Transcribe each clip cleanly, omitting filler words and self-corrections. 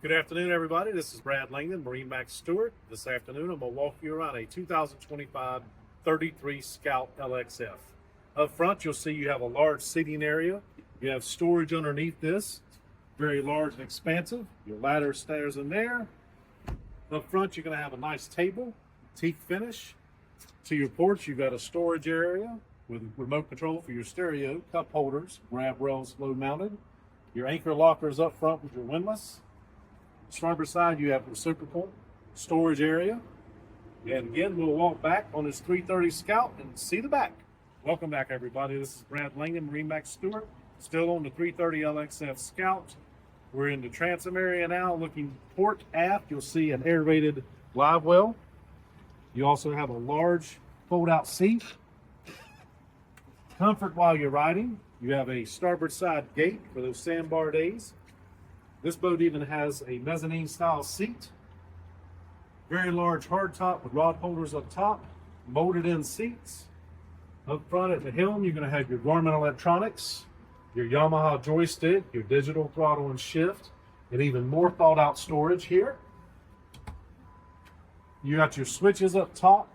Good afternoon, everybody. This is Brad Langdon, MarineMax Stuart. This afternoon, I'm going to walk you around a 2025 33 Scout LXF. Up front, you'll see you have a large seating area. You have storage underneath this, very large and expansive. Your ladder stairs in there. Up front, you're going to have a nice table, teak finish. To your porch, you've got a storage area with remote control for your stereo, cup holders, grab rails low mounted. Your anchor lockers up front with your windlass. Starboard side, you have reciprocal storage area. And again, we'll walk back on this 330 Scout and see the back. Welcome back, everybody. This is Brad Langdon, MarineMax Stuart, still on the 330 LXF Scout. We're in the transom area now, looking port aft. You'll see an aerated live well. You also have a large fold-out seat. Comfort while you're riding. You have a starboard side gate for those sandbar days. This boat even has a mezzanine style seat. Very large hardtop with rod holders up top, molded in seats. Up front at the helm, you're going to have your Garmin electronics, your Yamaha joystick, your digital throttle and shift, and even more thought out storage here. You got your switches up top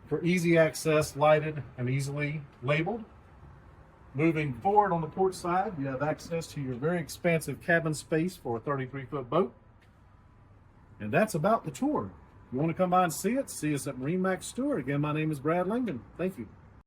for easy access, lighted and easily labeled. Moving forward on the port side, you have access to your very expansive cabin space for a 33-foot boat. And that's about the tour. If you want to come by and see us at MarineMax Stuart. Again, my name is Brad Langdon. Thank you.